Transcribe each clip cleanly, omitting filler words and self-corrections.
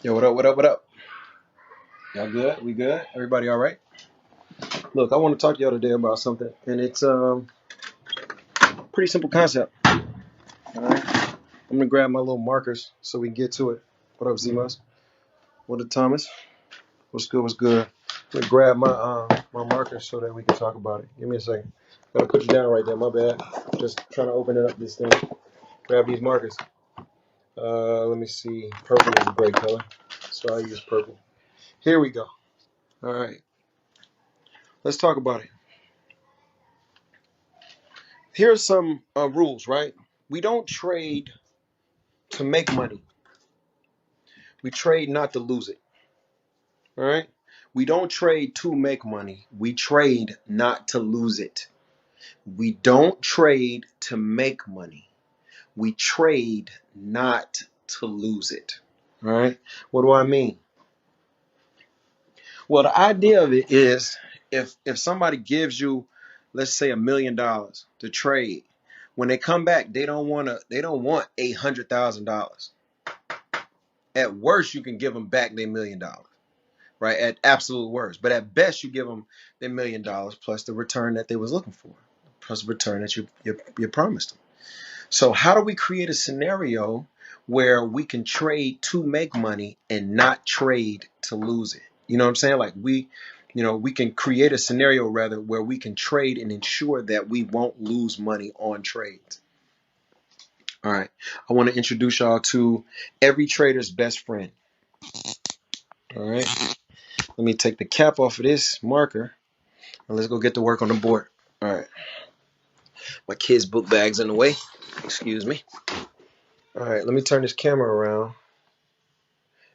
Yo, what up, what up, what up? Y'all good? We good? Everybody all right? Look, I want to talk to y'all today about something, and it's pretty simple concept. All right? I'm gonna grab my little markers so we can get to it. What up, Z-Mus? What up, Thomas? What's good, what's good? I'm gonna grab my markers so that we can talk about it. Give me a second. Gotta put you down right there, my bad. Just trying to open it up this thing. Grab these markers. Let me see. Purple is a great color, so I use purple. Here we go. All right. Let's talk about it. Here are some rules, right? We don't trade to make money. We trade not to lose it. All right? We don't trade to make money. We trade not to lose it. We don't trade to make money. We trade not to lose it. All right? What do I mean? Well, the idea of it is if somebody gives you, let's say, $1 million to trade, when they come back, they don't want $800,000. At worst, you can give them back their $1 million, right? At absolute worst, but at best, you give them their $1 million plus the return that they was looking for, plus the return that you promised them. So, how do we create a scenario where we can trade to make money and not trade to lose it? You know what I'm saying? Like we can create a scenario rather where we can trade and ensure that we won't lose money on trades. All right. I want to introduce y'all to every trader's best friend. All right. Let me take the cap off of this marker and let's go get to work on the board. All right. My kids' book bag's in the way. Excuse me. All right. Let me turn this camera around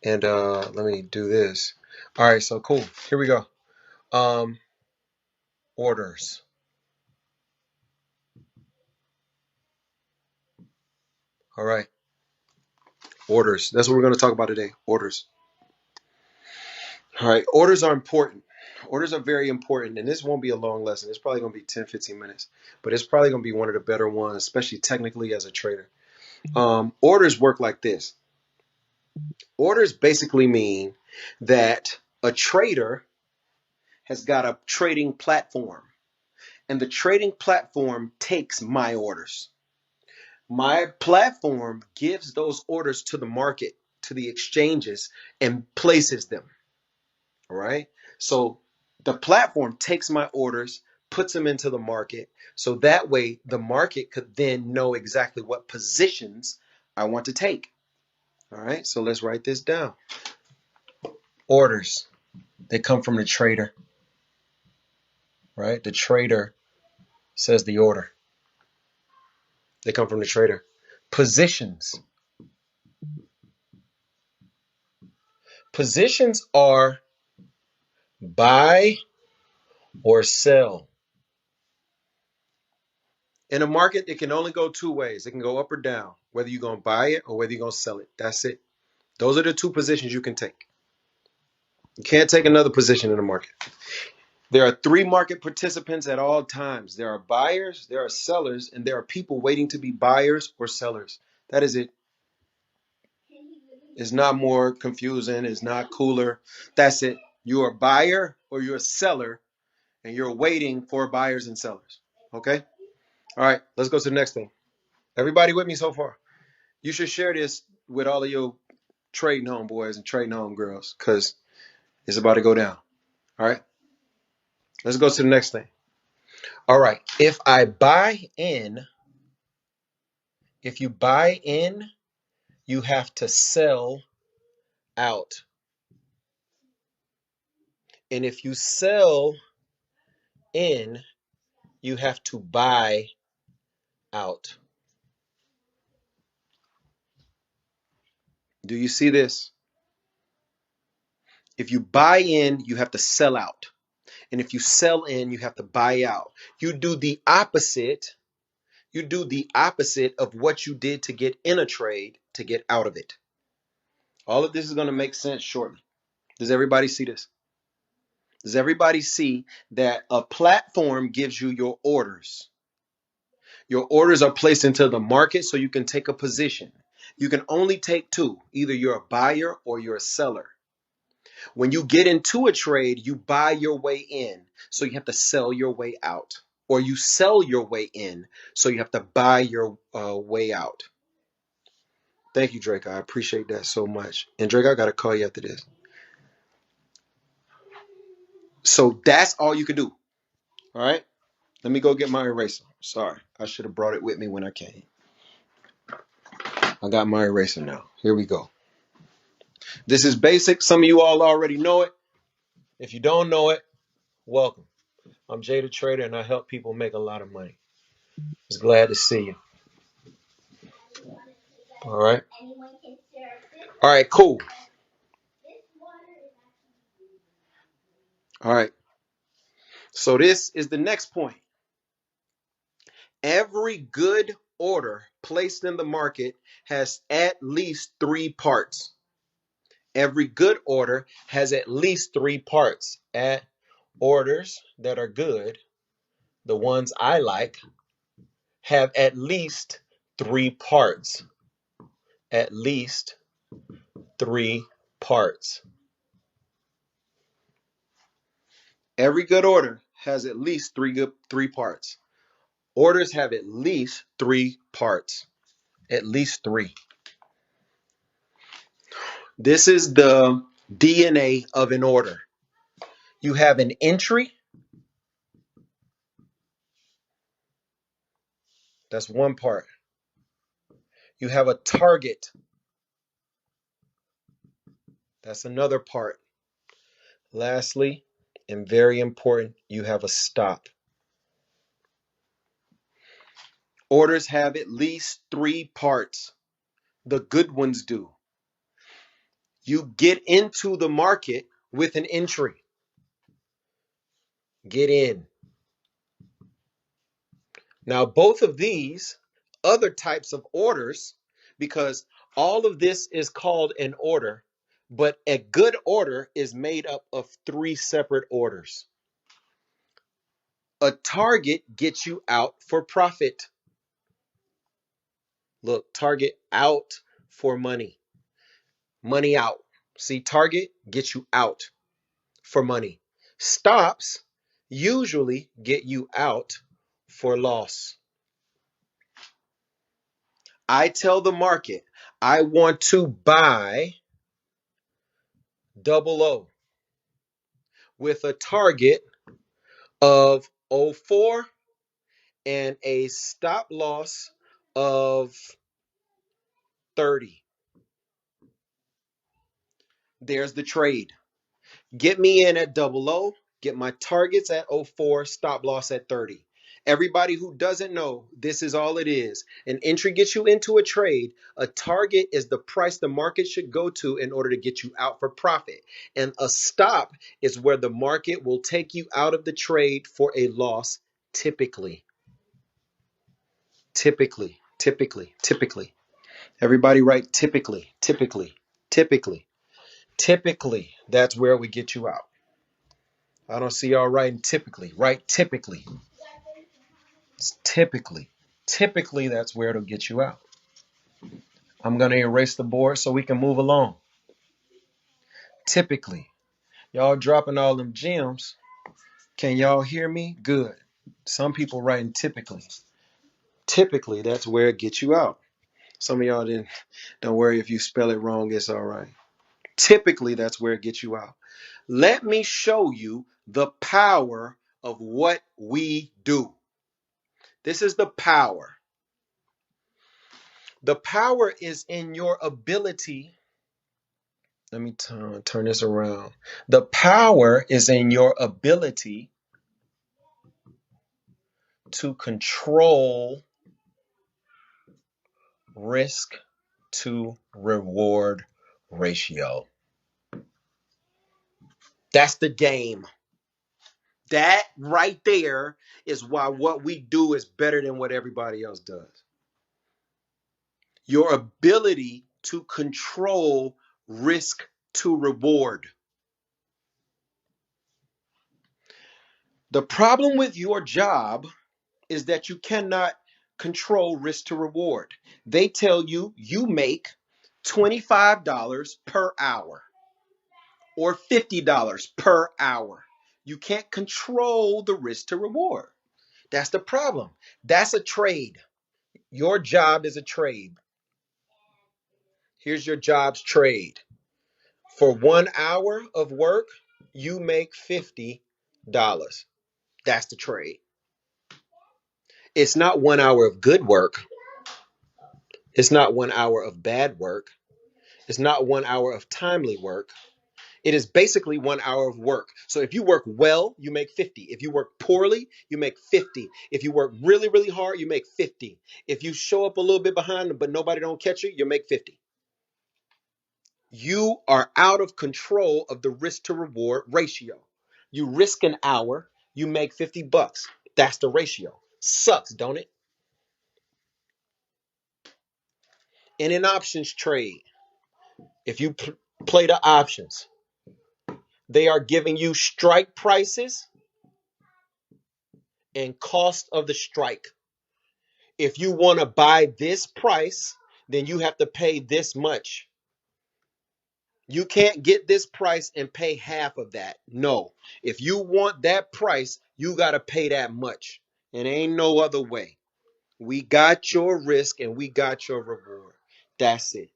and let me do this. All right. So cool. Here we go. Orders. All right. Orders. That's what we're going to talk about today. Orders. All right. Orders are important. Orders are very important. And this won't be a long lesson. It's probably going to be 10, 15 minutes. But it's probably going to be one of the better ones, especially technically as a trader. Orders work like this. Orders basically mean that a trader has got a trading platform. And the trading platform takes my orders. My platform gives those orders to the market, to the exchanges, and places them. All right. So the platform takes my orders, puts them into the market. So that way the market could then know exactly what positions I want to take. All right. So let's write this down. Orders, they come from the trader. Right. The trader says the order. They come from the trader. Positions. Positions are buy or sell. In a market, it can only go two ways. It can go up or down, whether you're going to buy it or whether you're going to sell it. That's it. Those are the two positions you can take. You can't take another position in the market. There are three market participants at all times. There are buyers, there are sellers, and there are people waiting to be buyers or sellers. That is it. It's not more confusing. It's not cooler. That's it. You're a buyer or you're a seller, and you're waiting for buyers and sellers. Okay? All right, let's go to the next thing. Everybody with me so far? You should share this with all of your trading homeboys and trading homegirls because it's about to go down. All right, let's go to the next thing. All right, if you buy in, you have to sell out. And if you sell in, you have to buy out. Do you see this? If you buy in, you have to sell out. And if you sell in, you have to buy out. You do the opposite. You do the opposite of what you did to get in a trade to get out of it. All of this is going to make sense shortly. Does everybody see this? Does everybody see that a platform gives you your orders? Your orders are placed into the market so you can take a position. You can only take two. Either you're a buyer or you're a seller. When you get into a trade, you buy your way in, so you have to sell your way out. Or you sell your way in, so you have to buy your way out. Thank you, Drake. I appreciate that so much. And Drake, I got to call you after this. So that's all you can do. All right? Let me go get my eraser. Sorry, I should have brought it with me when I came. I got my eraser now. Here we go. This is basic. Some of you all already know it. If you don't know it, welcome. I'm Jay the Trader, and I help people make a lot of money. Just glad to see you. All right. All right, cool. All right. So this is the next point. Every good order placed in the market has at least three parts. Every good order has at least three parts. At orders that are good, the ones I like, have at least three parts. At least three parts. Every good order has at least three parts. Orders have at least three parts. At least three. This is the DNA of an order. You have an entry. That's one part. You have a target. That's another part. Lastly, and very important, you have a stop. Orders have at least three parts. The good ones do. You get into the market with an entry. Get in. Now, both of these other types of orders, because all of this is called an order, but a good order is made up of three separate orders. A target gets you out for profit. Look, target out for money. Money out. See, target gets you out for money. Stops usually get you out for loss. I tell the market, I want to buy 00 with a target of 04 and a stop loss of 30. There's the trade. Get me in at 00, get my targets at 04, stop loss at 30. Everybody who doesn't know, this is all it is. An entry gets you into a trade. A target is the price the market should go to in order to get you out for profit. And a stop is where the market will take you out of the trade for a loss, typically. Typically. Everybody write typically. Typically, that's where we get you out. I don't see y'all writing typically. Write typically. It's typically. Typically, that's where it'll get you out. I'm going to erase the board so we can move along. Typically. Y'all dropping all them gems. Can y'all hear me? Good. Some people writing typically. Typically, that's where it gets you out. Some of y'all don't worry if you spell it wrong, it's all right. Typically, that's where it gets you out. Let me show you the power of what we do. This is the power. The power is in your ability. Let me turn this around. The power is in your ability to control risk to reward ratio. That's the game. That right there is why what we do is better than what everybody else does. Your ability to control risk to reward. The problem with your job is that you cannot control risk to reward. They tell you you make $25 per hour or $50 per hour. You can't control the risk to reward. That's the problem. That's a trade. Your job is a trade. Here's your job's trade. For 1 hour of work, you make $50. That's the trade. It's not 1 hour of good work. It's not 1 hour of bad work. It's not 1 hour of timely work. It is basically 1 hour of work. So if you work well, you make 50. If you work poorly, you make 50. If you work really, really hard, you make 50. If you show up a little bit behind, but nobody don't catch you, you make 50. You are out of control of the risk to reward ratio. You risk an hour, you make $50. That's the ratio. Sucks, don't it? In an options trade, if you play the options, they are giving you strike prices and cost of the strike. If you want to buy this price, then you have to pay this much. You can't get this price and pay half of that. No. If you want that price, you got to pay that much. And ain't no other way. We got your risk and we got your reward. That's it.